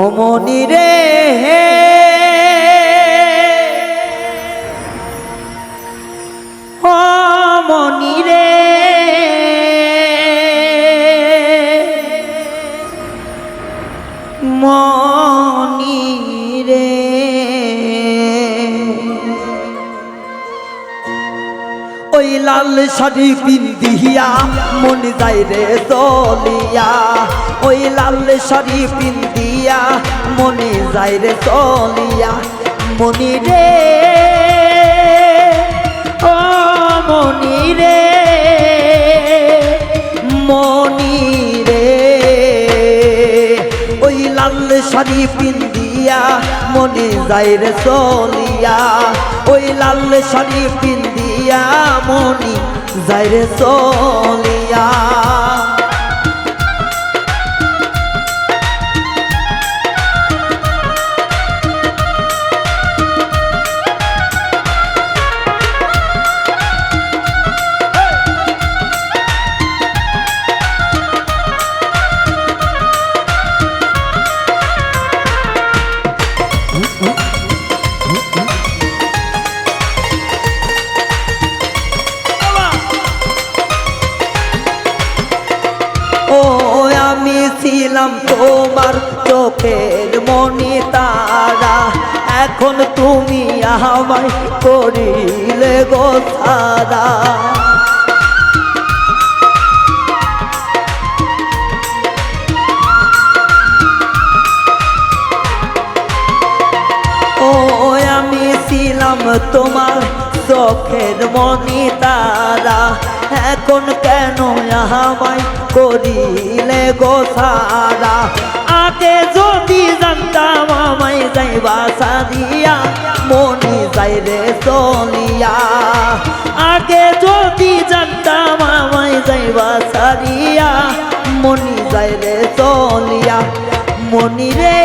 ও মনি রে ও মনি রে মনি রে ওই লাল শাড়ি পিন্দিয়া মন যায় রে চলিয়া ওই লাল শাড়ি পিন্দিয়া মনে যায় রে চলিয়া মনি রে ও মনি রে মনি রে ওই লাল শাড়ি পিন্দিয়া মনে যায় রে চলিয়া ওই লাল শাড়ি পিন্দিয়া মনি যায় রে চলিয়া ছিলাম তোমার চোখের মনি তারা এখন তুমি আমায় করিলে গো ছাড়া ও আমি ছিলাম তোমার চোখের মনি তারা এখন কেন আমায় করিলে গো ছাড়া আগে যদি জানতাম আমায় যাইবা সারিয়া মনি যাই রে চলিয়া আগে যদি জানতাম আমায় যাইবা সারিয়া মনি যাই রে চলিয়া মনি রে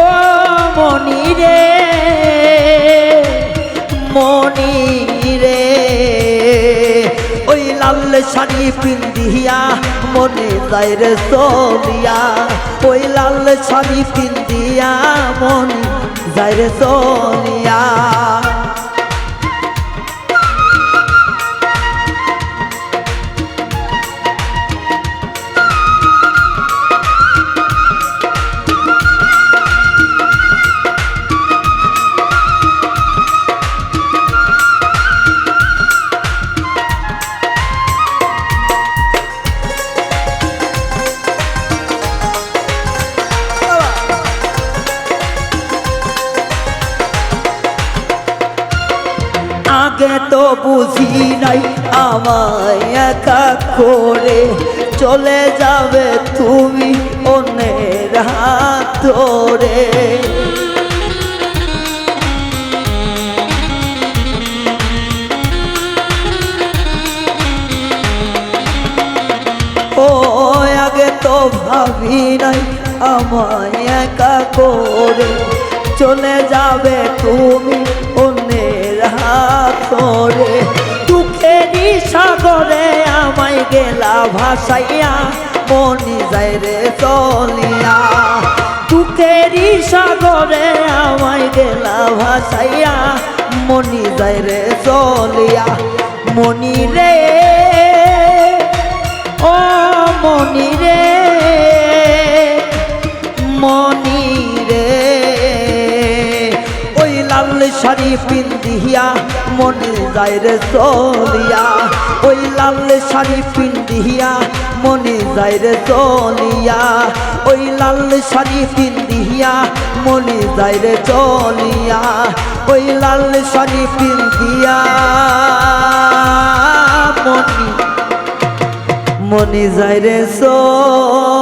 ও মনি রে মনি রে ওই লাল শাড়ি পিন্দিয়া মনে যায় রে চলিয়া ওই লাল শাড়ি পিন্দিয়া মনে যায় রে চলিয়া আগে তো বুঝি নাই আমায় একা করে চলে যাবে তুমি অন্যের হাত ধরে ও আগে তো ভাবি নাই আমায় একা করে চলে যাবে তুমি অন্যের হাত ধরে দুঃখেরই সাগরে আমায় গেলা ভাসাইয়া মনি যায় রে চলিয়া দুঃখেরই সাগরে আমায় গেলা ভাসাইয়া মনি যায় রে চলিয়া মনি রে ও মনি রে মনি রে ওই লাল শাড়ি পিন্দিয়া মনে যায় রে চলিয়া ওই লাল শাড়ি পিন্দিয়া মনে যায় রে চলিয়া ওই লাল শাড়ি পিন্দিয়া মনে যায় রে চলিয়া ওই লাল শাড়ি পিন্দিয়া মনি মনে যায় রে চলিয়া।